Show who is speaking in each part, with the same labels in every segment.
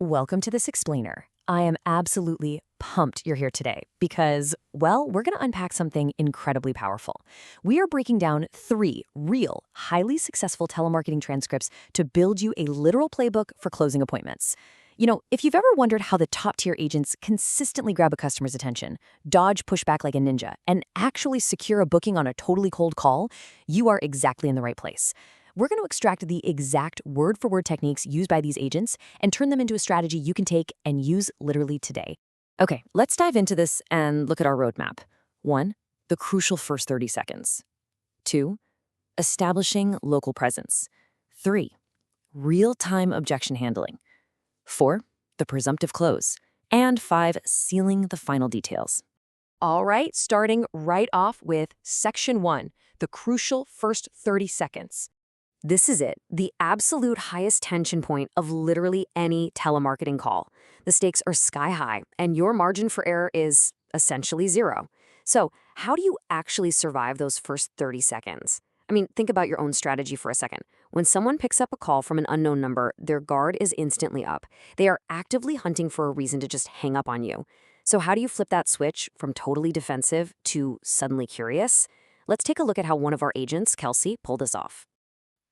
Speaker 1: Welcome to This Explainer. I am absolutely pumped you're here today because, well, we're going to unpack something incredibly powerful. We are breaking down 3 real, highly successful telemarketing transcripts to build you a literal playbook for closing appointments. If you've ever wondered how the top-tier agents consistently grab a customer's attention, dodge pushback like a ninja, and actually secure a booking on a totally cold call, you are exactly in the right place. We're going to extract the exact word-for-word techniques used by these agents and turn them into a strategy you can take and use literally today. Okay, let's dive into this and look at our roadmap. 1. The crucial first 30 seconds. 2. Establishing local presence. 3. Real-time objection handling. 4. The presumptive close. And 5. Sealing the final details. All right, starting right off with Section 1, the crucial first 30 seconds. This is it, the absolute highest tension point of literally any telemarketing call. The stakes are sky high, and your margin for error is essentially 0. So, how do you actually survive those first 30 seconds? Think about your own strategy for a second. When someone picks up a call from an unknown number, their guard is instantly up. They are actively hunting for a reason to just hang up on you. So how do you flip that switch from totally defensive to suddenly curious? Let's take a look at how one of our agents, Kelsey, pulled this off.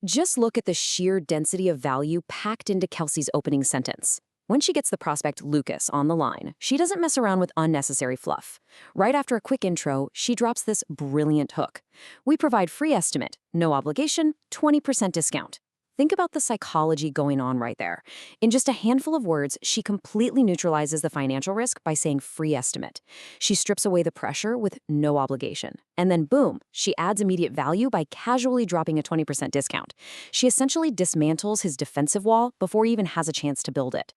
Speaker 1: Just look at the sheer density of value packed into Kelsey's opening sentence. When she gets the prospect Lucas on the line, she doesn't mess around with unnecessary fluff. Right after a quick intro, she drops this brilliant hook. We provide free estimate, no obligation, 20% discount. Think about the psychology going on right there. In just a handful of words, she completely neutralizes the financial risk by saying free estimate. She strips away the pressure with no obligation. And then boom, she adds immediate value by casually dropping a 20% discount. She essentially dismantles his defensive wall before he even has a chance to build it.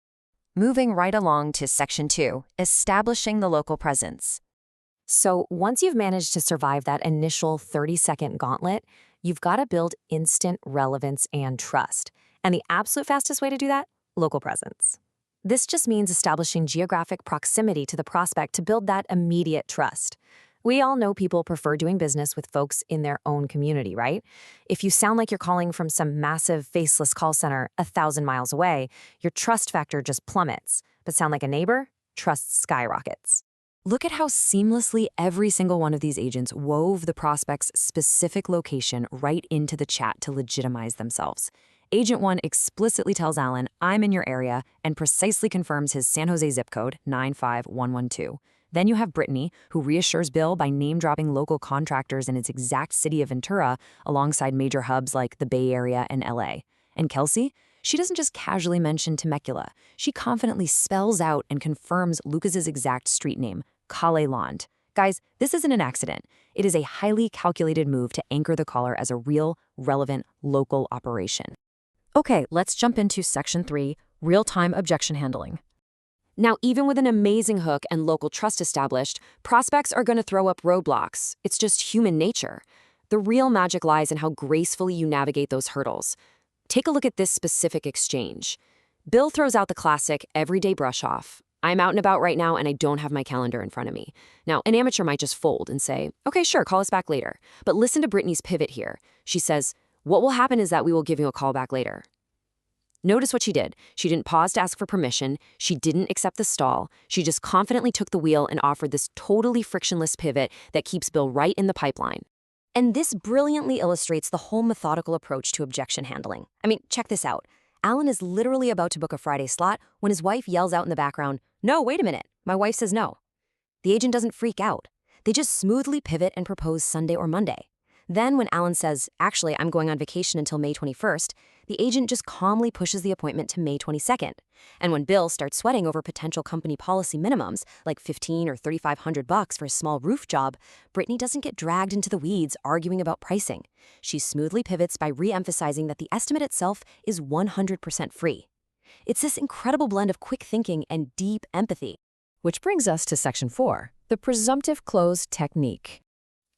Speaker 1: Moving right along to Section 2, establishing the local presence. So once you've managed to survive that initial 30-second gauntlet, you've got to build instant relevance and trust. And the absolute fastest way to do that? Local presence. This just means establishing geographic proximity to the prospect to build that immediate trust. We all know people prefer doing business with folks in their own community, right? If you sound like you're calling from some massive faceless call center 1,000 miles away, your trust factor just plummets. But sound like a neighbor? Trust skyrockets. Look at how seamlessly every single one of these agents wove the prospect's specific location right into the chat to legitimize themselves. Agent 1 explicitly tells Alan, "I'm in your area," and precisely confirms his San Jose zip code, 95112. Then you have Brittany, who reassures Bill by name-dropping local contractors in its exact city of Ventura, alongside major hubs like the Bay Area and LA. And Kelsey? She doesn't just casually mention Temecula. She confidently spells out and confirms Lucas's exact street name, Calle Land. Guys, this isn't an accident. It is a highly calculated move to anchor the caller as a real, relevant, local operation. Okay, let's jump into Section 3, real-time objection handling. Now, even with an amazing hook and local trust established, prospects are going to throw up roadblocks. It's just human nature. The real magic lies in how gracefully you navigate those hurdles. Take a look at this specific exchange. Bill throws out the classic everyday brush off. "I'm out and about right now and I don't have my calendar in front of me." Now, an amateur might just fold and say, "Okay, sure, call us back later." But listen to Brittany's pivot here. She says, "What will happen is that we will give you a call back later." Notice what she did. She didn't pause to ask for permission. She didn't accept the stall. She just confidently took the wheel and offered this totally frictionless pivot that keeps Bill right in the pipeline. And this brilliantly illustrates the whole methodical approach to objection handling. Check this out. Alan is literally about to book a Friday slot when his wife yells out in the background, "No, wait a minute. My wife says no." The agent doesn't freak out. They just smoothly pivot and propose Sunday or Monday. Then when Alan says, "Actually, I'm going on vacation until May 21st, the agent just calmly pushes the appointment to May 22nd. And when Bill starts sweating over potential company policy minimums, like $1,500 or $3,500 for a small roof job, Brittany doesn't get dragged into the weeds arguing about pricing. She smoothly pivots by re-emphasizing that the estimate itself is 100% free. It's this incredible blend of quick thinking and deep empathy. Which brings us to Section 4, the presumptive close technique.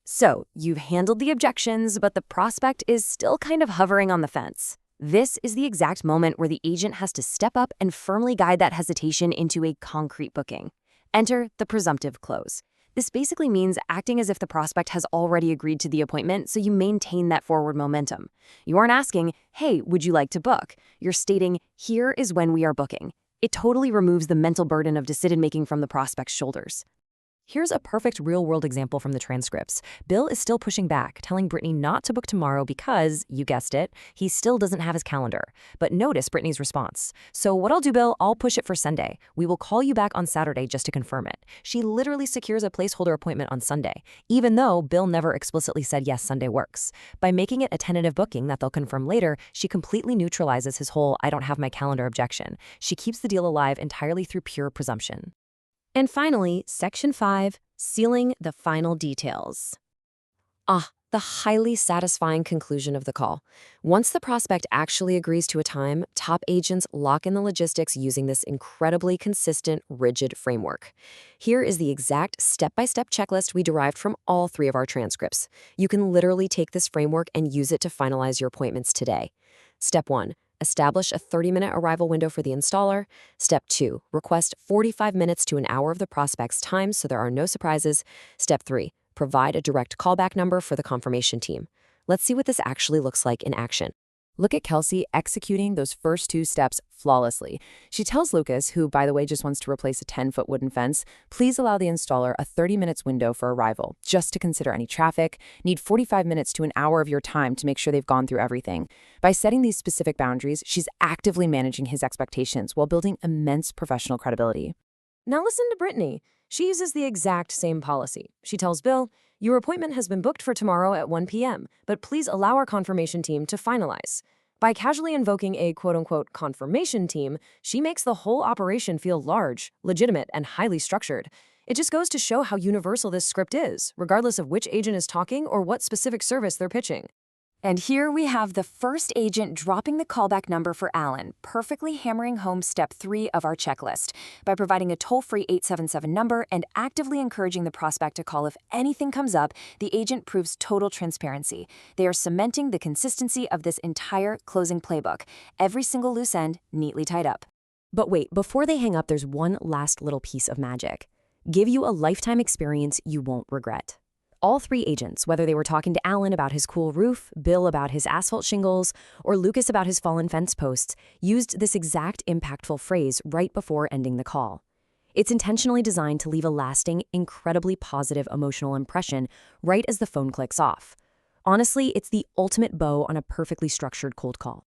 Speaker 1: So, you've handled the objections, but the prospect is still kind of hovering on the fence. This is the exact moment where the agent has to step up and firmly guide that hesitation into a concrete booking. Enter the presumptive close. This basically means acting as if the prospect has already agreed to the appointment so you maintain that forward momentum. You aren't asking, "Hey, would you like to book?" You're stating, "Here is when we are booking." It totally removes the mental burden of decision-making from the prospect's shoulders. Here's a perfect real-world example from the transcripts. Bill is still pushing back, telling Brittany not to book tomorrow because, you guessed it, he still doesn't have his calendar. But notice Brittany's response. "So what I'll do, Bill, I'll push it for Sunday. We will call you back on Saturday just to confirm it." She literally secures a placeholder appointment on Sunday, even though Bill never explicitly said yes, Sunday works. By making it a tentative booking that they'll confirm later, she completely neutralizes his whole "I don't have my calendar" objection. She keeps the deal alive entirely through pure presumption. And finally, Section 5, sealing the final details. The highly satisfying conclusion of the call. Once the prospect actually agrees to a time, top agents lock in the logistics using this incredibly consistent, rigid framework. Here is the exact step-by-step checklist we derived from all 3 of our transcripts. You can literally take this framework and use it to finalize your appointments today. Step 1. Establish a 30-minute arrival window for the installer. Step 2. Request 45 minutes to an hour of the prospect's time so there are no surprises. Step 3. Provide a direct callback number for the confirmation team. Let's see what this actually looks like in action. Look at Kelsey executing those first 2 steps flawlessly. She tells Lucas, who, by the way, just wants to replace a 10-foot wooden fence, please allow the installer a 30 minutes window for arrival, just to consider any traffic, need 45 minutes to an hour of your time to make sure they've gone through everything. By setting these specific boundaries, she's actively managing his expectations while building immense professional credibility. Now listen to Brittany. She uses the exact same policy. She tells Bill, "Your appointment has been booked for tomorrow at 1 p.m., but please allow our confirmation team to finalize." By casually invoking a quote-unquote confirmation team, she makes the whole operation feel large, legitimate, and highly structured. It just goes to show how universal this script is, regardless of which agent is talking or what specific service they're pitching. And here we have the first agent dropping the callback number for Alan, perfectly hammering home step 3 of our checklist by providing a toll-free 877 number and actively encouraging the prospect to call if anything comes up. The agent proves total transparency. They are cementing the consistency of this entire closing playbook, every single loose end neatly tied up. But wait, before they hang up, there's one last little piece of magic. Give you a lifetime experience you won't regret. All 3 agents, whether they were talking to Alan about his cool roof, Bill about his asphalt shingles, or Lucas about his fallen fence posts, used this exact impactful phrase right before ending the call. It's intentionally designed to leave a lasting, incredibly positive emotional impression right as the phone clicks off. Honestly, it's the ultimate bow on a perfectly structured cold call.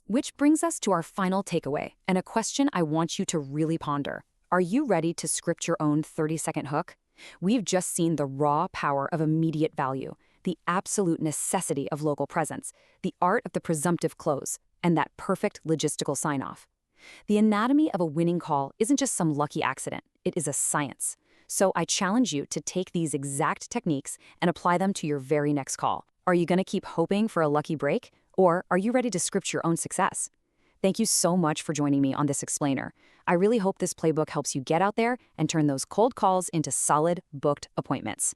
Speaker 1: Which brings us to our final takeaway, and a question I want you to really ponder. Are you ready to script your own 30-second hook? We've just seen the raw power of immediate value, the absolute necessity of local presence, the art of the presumptive close, and that perfect logistical sign-off. The anatomy of a winning call isn't just some lucky accident, it is a science. So I challenge you to take these exact techniques and apply them to your very next call. Are you going to keep hoping for a lucky break, or are you ready to script your own success? Thank you so much for joining me on this explainer. I really hope this playbook helps you get out there and turn those cold calls into solid, booked appointments.